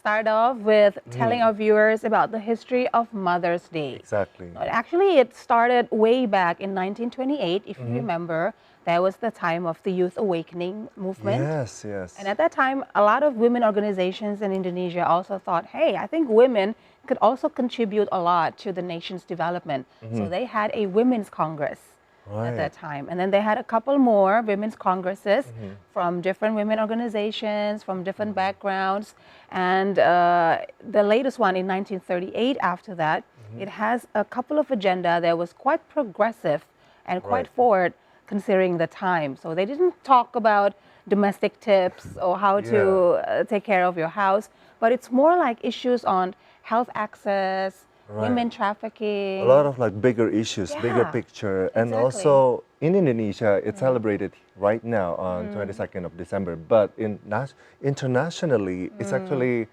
start off with telling our viewers about the history of Mother's Day. Exactly. Actually, it started way back in 1928. If you remember, that was the time of the Youth Awakening movement. Yes, yes. And at that time, a lot of women organizations in Indonesia also thought, hey, I think women could also contribute a lot to the nation's development. So they had a women's congress at that time. And then they had a couple more women's congresses from different women organizations, from different backgrounds. And the latest one in 1938, after that, it has a couple of agenda that was quite progressive and quite forward considering the time. So they didn't talk about domestic tips or how to take care of your house, but it's more like issues on health access, women trafficking. A lot of like bigger issues, bigger picture. And also in Indonesia, it's celebrated right now on 22nd of December. But internationally, it's actually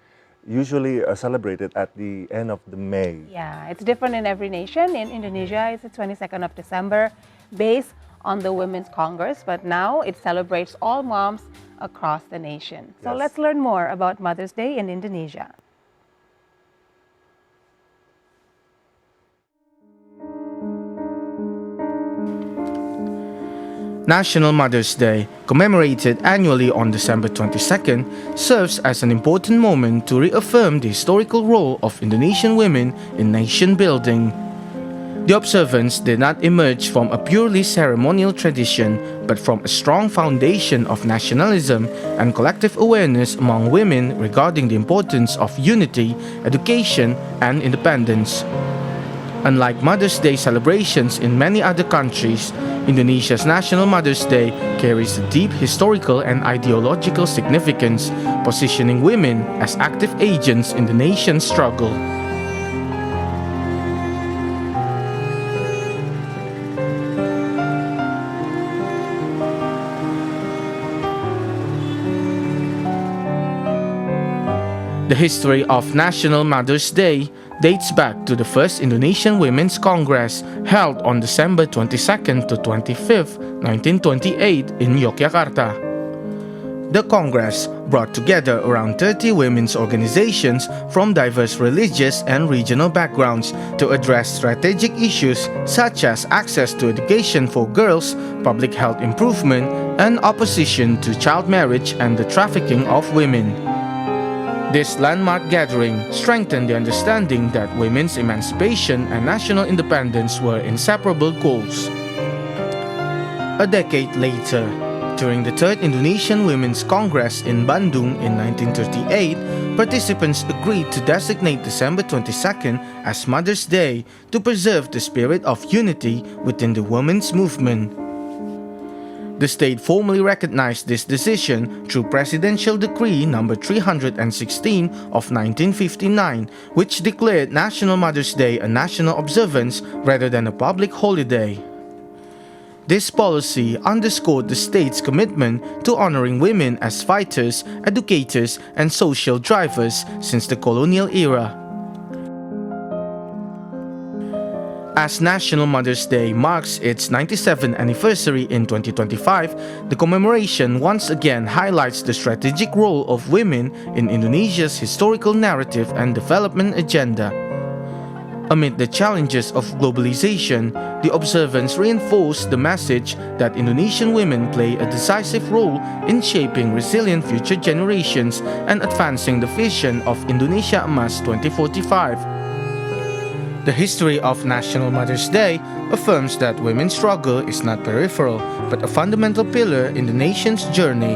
usually celebrated at the end of the May. Yeah, it's different in every nation. In Indonesia, it's the 22nd of December based on the Women's Congress. But now it celebrates all moms across the nation. So let's learn more about Mother's Day in Indonesia. National Mother's Day, commemorated annually on December 22nd, serves as an important moment to reaffirm the historical role of Indonesian women in nation building. The observance did not emerge from a purely ceremonial tradition, but from a strong foundation of nationalism and collective awareness among women regarding the importance of unity, education, and independence. Unlike Mother's Day celebrations in many other countries, Indonesia's National Mother's Day carries a deep historical and ideological significance, positioning women as active agents in the nation's struggle. The history of National Mother's Day dates back to the first Indonesian Women's Congress held on December 22nd to 25th, 1928 in Yogyakarta. The Congress brought together around 30 women's organizations from diverse religious and regional backgrounds to address strategic issues such as access to education for girls, public health improvement, and opposition to child marriage and the trafficking of women. This landmark gathering strengthened the understanding that women's emancipation and national independence were inseparable goals. A decade later, during the Third Indonesian Women's Congress in Bandung in 1938, participants agreed to designate December 22nd as Mother's Day to preserve the spirit of unity within the women's movement. The state formally recognized this decision through Presidential Decree No. 316 of 1959, which declared National Mother's Day a national observance rather than a public holiday. This policy underscored the state's commitment to honoring women as fighters, educators, and social drivers since the colonial era. As National Mother's Day marks its 97th anniversary in 2025, the commemoration once again highlights the strategic role of women in Indonesia's historical narrative and development agenda. Amid the challenges of globalization, the observance reinforced the message that Indonesian women play a decisive role in shaping resilient future generations and advancing the vision of Indonesia Emas 2045. The history of National Mother's Day affirms that women's struggle is not peripheral, but a fundamental pillar in the nation's journey.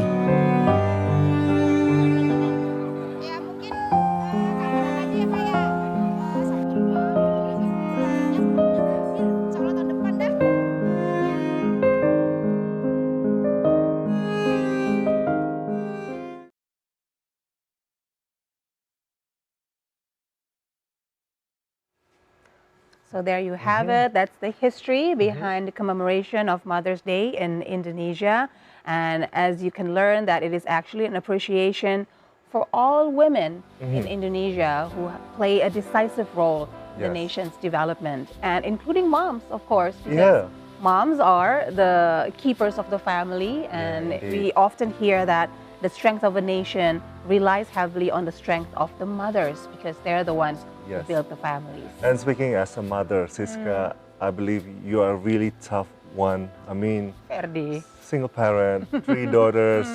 So there you have it. That's the history behind the commemoration of Mother's Day in Indonesia. And as you can learn, that it is actually an appreciation for all women in Indonesia who play a decisive role in the nation's development, and including moms, of course, because moms are the keepers of the family, and we often hear that the strength of a nation relies heavily on the strength of the mothers because they're the ones who Yes. build the families. And speaking as a mother, Siska, I believe you are a really tough one. I mean, Ferdi. single parent, 3 daughters.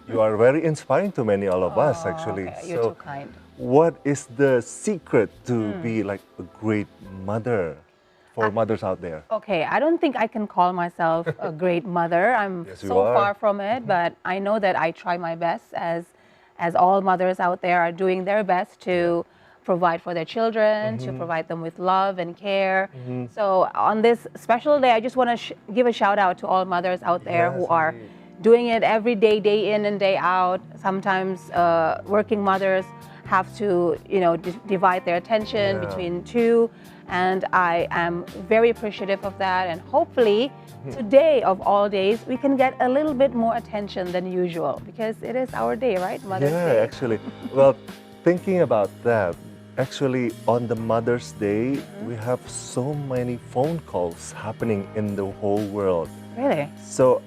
You are very inspiring to many all of us, actually. Okay, you're too kind. what is the secret to be like a great mother for mothers out there? Okay, I don't think I can call myself a great mother. I'm Yes, you so are. far from it, but I know that I try my best as all mothers out there are doing their best to provide for their children, to provide them with love and care. So on this special day, I just want to give a shout out to all mothers out there who Yes, are indeed. doing it every day, day in and day out. Sometimes working mothers have to, divide their attention Yeah. between two, and I am very appreciative of that. And hopefully, today of all days, we can get a little bit more attention than usual because it is our day, right? Mother's Yeah, Day. actually. Well, thinking about that, actually on the Mother's Day, we have so many phone calls happening in the whole world. Really? So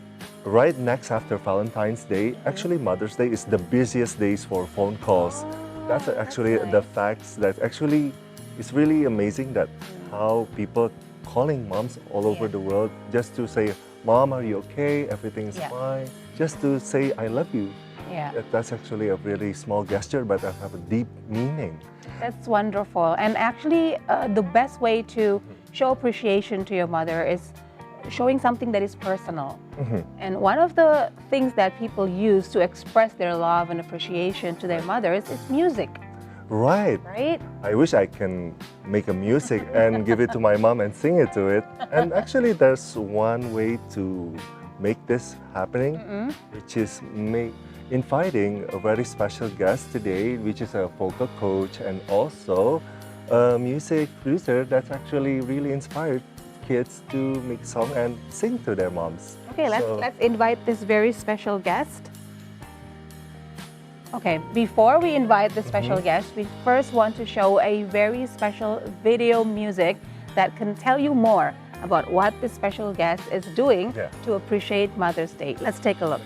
right next after Valentine's Day, actually Mother's Day is the busiest days for phone calls. That's actually nice. the facts that actually it's really amazing that how people calling moms all over Yeah. the world just to say, Mom, are you okay? Everything's Yeah. fine. Just to say, I love you. Yeah. That's actually a really small gesture, but that have a deep meaning. That's wonderful. And actually, the best way to show appreciation to your mother is showing something that is personal. And one of the things that people use to express their love and appreciation to their mothers is music, Right. right? I wish I can make a music and give it to my mom and sing it to it. And actually, there's one way to make this happening, which is inviting a very special guest today, which is a vocal coach and also a music producer that's actually really inspired kids to make song and sing to their moms. Okay, let's invite this very special guest. Okay, before we invite the special guest, we first want to show a very special video music that can tell you more about what this special guest is doing Yeah. to appreciate Mother's Day. Let's take a look.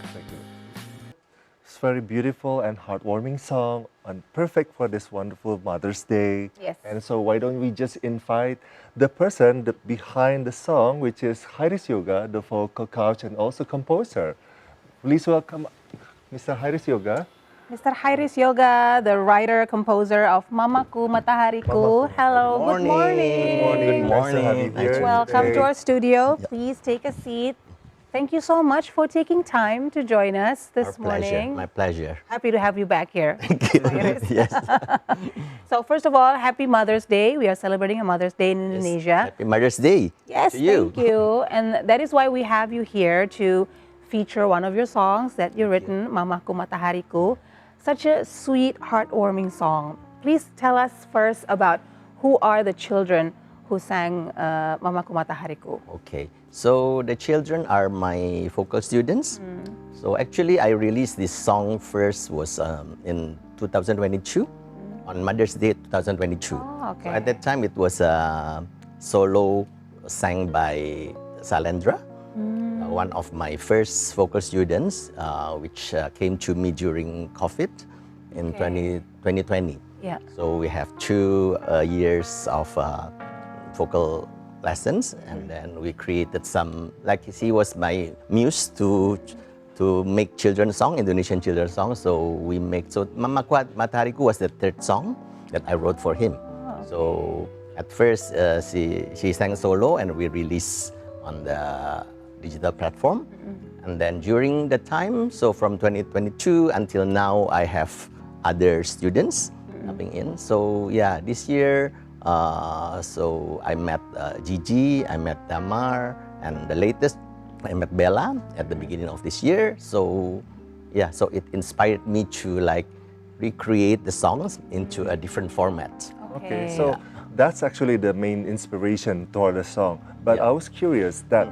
It's very beautiful and heartwarming song and perfect for this wonderful Mother's Day. Yes. And so why don't we just invite the person behind the song, which is Hairis Yoga, the vocal coach and also composer. Please welcome Mr. Hairis Yoga. Mr. Hairis Yoga, the writer, composer of Mamaku Matahariku. Mamaku. Hello, good morning. Good morning. Nice to have you here Welcome today. to our studio. Please take a seat. Thank you so much for taking time to join us this morning. My pleasure. Happy to have you back here. Hairis. Yes. So first of all, happy Mother's Day. We are celebrating a Mother's Day in Indonesia. Happy Mother's Day. Yes, to you. thank you. And that is why we have you here to feature one of your songs that you've written, Mamaku Matahariku. Such a sweet, heartwarming song. Please tell us first about who are the children who sang Mamaku Matahariku. Okay. So the children are my vocal students. So actually, I released this song first was in 2022 on Mother's Day 2022. Oh, okay. So at that time, it was a solo sang by Salendra, one of my first vocal students, which came to me during COVID in Okay. 2020. Yeah. So we have 2 years of vocal lessons, and then we created some, like he was my muse to make children's song, Indonesian children's song. So we make, so Mamaku Matahariku was the 3rd song that I wrote for him. So at first she sang solo and we released on the digital platform. And then during the time, so from 2022 until now, I have other students coming in. So yeah, this year, so I met Gigi, I met Tamar, and the latest, I met Bella at the beginning of this year. So yeah, so it inspired me to like recreate the songs into a different format. Okay, so that's actually the main inspiration toward the song. But I was curious that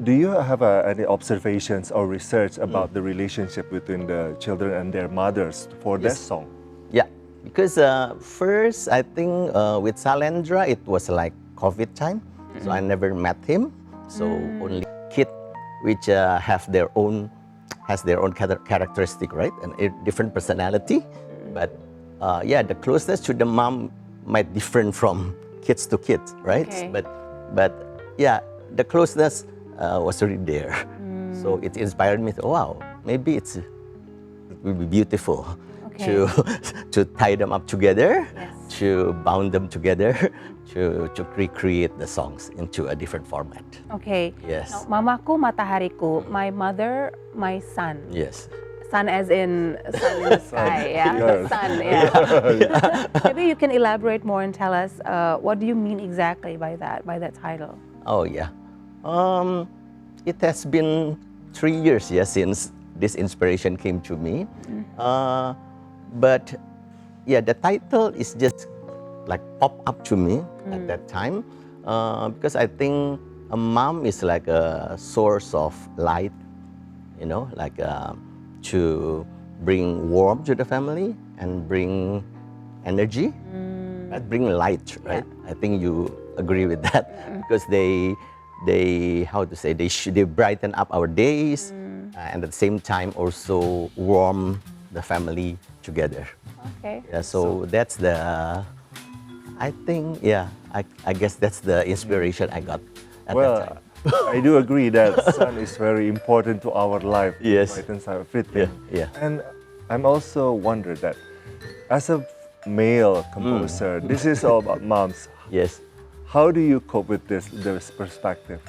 do you have any observations or research about the relationship between the children and their mothers for this song? Yeah, because first I think with Salendra it was like COVID time, so I never met him. So only kid which have their own has their own characteristic, right? And a different personality. But yeah, the closeness to the mom might different from kids to kids, right? Okay. But yeah, the closeness was already there. So it inspired me to, oh, wow, maybe it will be beautiful to tie them up together, to bound them together, to recreate the songs into a different format. Okay. Yes. Now, Mamaku, Matahariku, my mother, my sun. Yes. Sun as in sun in the sky, yeah. Yes. Sun, yeah. Maybe you can elaborate more and tell us what do you mean exactly by that title? Oh yeah. It has been 3 years, since this inspiration came to me. But yeah, the title is just like pop up to me at that time because I think a mom is like a source of light, like to bring warmth to the family and bring energy, bring light, right? Yeah. I think you agree with that because they how to say, they brighten up our days and at the same time also warm the family together. Okay. Yeah, so that's the, I think, I guess that's the inspiration I got at that time. I do agree that sun is very important to our life. Yes. Brightens everything. Yeah. And I'm also wondering that as a male composer, this is all about moms. Yes. How do you cope with this perspective?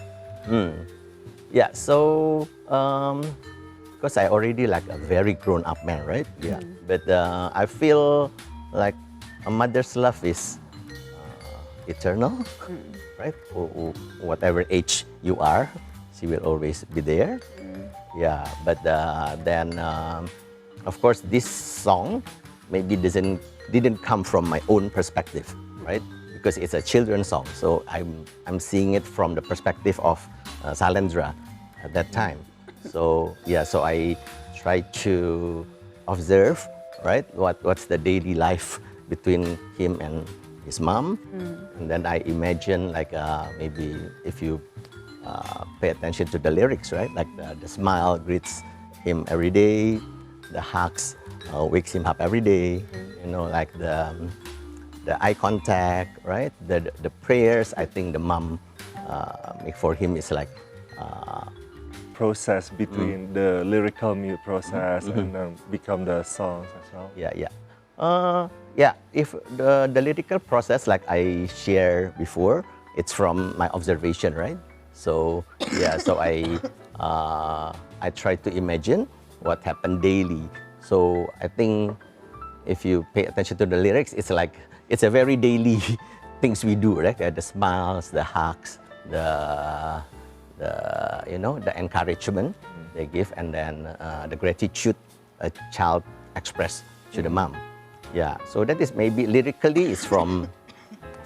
Yeah, so because I already like a very grown-up man, right? Yeah. But I feel like a mother's love is eternal, right? Whatever age you are, she will always be there. Yeah, but then of course this song maybe didn't come from my own perspective, right? Because it's a children's song, so I'm seeing it from the perspective of Sailendra at that time. So yeah, so I try to observe, right, what's the daily life between him and his mom, and then I imagine like maybe if you pay attention to the lyrics, right, like the smile greets him every day, the hugs wakes him up every day, like the eye contact, right? The prayers, I think the mom make for him is like process between the lyrical process and become the songs as well. Yeah. If the lyrical process, like I shared before, it's from my observation, right? So yeah, so I try to imagine what happened daily. So I think if you pay attention to the lyrics, it's like it's a very daily things we do, right? The smiles, the hugs, the encouragement they give, and then the gratitude a child express to the mom. Yeah, so that is maybe lyrically is from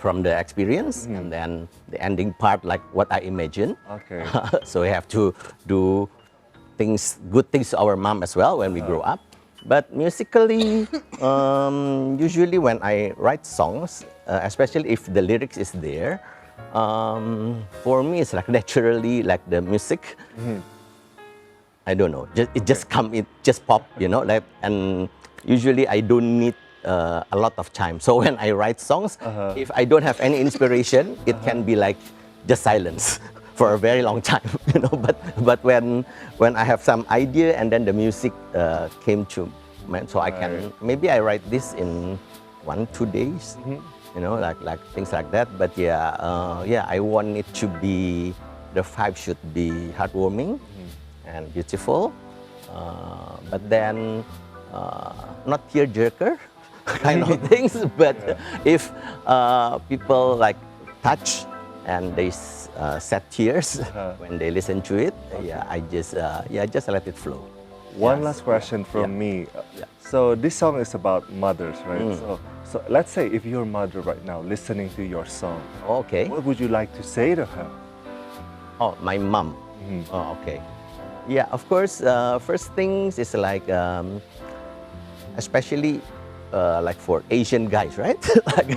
the experience, and then the ending part like what I imagine. Okay. So we have to do good things to our mom as well when we grow up. But musically, usually when I write songs, especially if the lyrics is there, for me it's like naturally like the music. I don't know, it just come, it just pop, like, and usually I don't need a lot of time. So when I write songs, if I don't have any inspiration, it can be like just silence for a very long time, But when I have some idea and then the music came to me, so I can, maybe I write this in 1-2 days, like things like that. But yeah, I want it to be, the vibe should be heartwarming and beautiful, but then not tearjerker kind of things. But if people like touch and they shed tears when they listen to it, I just let it flow. One last question from me. So this song is about mothers, right? So let's say if your mother right now listening to your song, Okay. what would you like to say to her? Oh, my mom. Oh, okay. Yeah, of course. First things is like, especially like for Asian guys, right? Like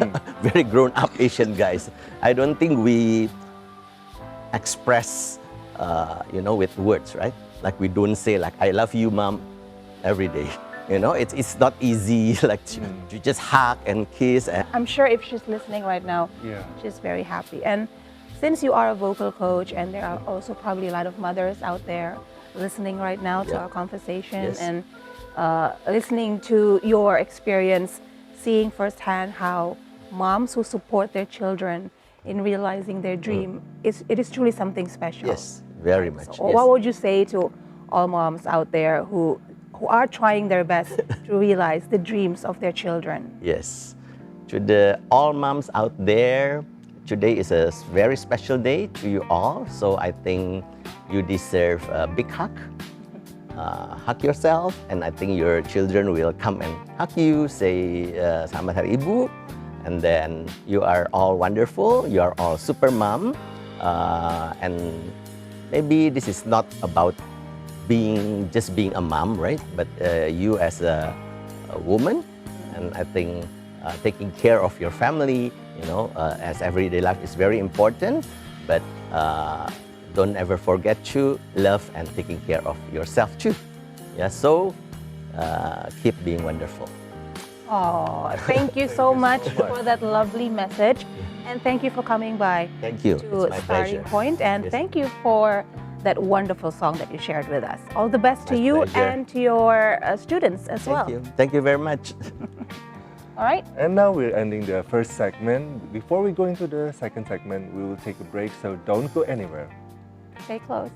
very grown-up Asian guys. I don't think we express, with words, right? Like we don't say like I love you, mom, every day. You know, it's not easy like to just hug and kiss. And I'm sure if she's listening right now, Yeah. she's very happy. And since you are a vocal coach, and there are also probably a lot of mothers out there listening right now to Yeah. our conversation Yes. and listening to your experience, seeing firsthand how moms who support their children in realizing their dream, it is truly something special. yes, very much. So Yes. what would you say to all moms out there who are trying their best to realize the dreams of their children? Yes. To the all moms out there, today is a very special day to you all. So I think you deserve a big hug. Hug yourself, and I think your children will come and hug you, say Selamat Hari Ibu, and then you are all wonderful. You are all super mom, and maybe this is not about just being a mom, right? But you as a woman, and I think taking care of your family, you know, as everyday life is very important. But don't ever forget to love and taking care of yourself too. Yeah. So keep being wonderful. Oh, thank you so much for that lovely message. And thank you for coming by Thank you. to It's my Starting pleasure. Point. And Yes. thank you for that wonderful song that you shared with us. All the best to My you pleasure. and to your students as well. Thank you. Thank you very much. All right. And now we're ending the first segment. Before we go into the second segment, we will take a break, so don't go anywhere. Stay close.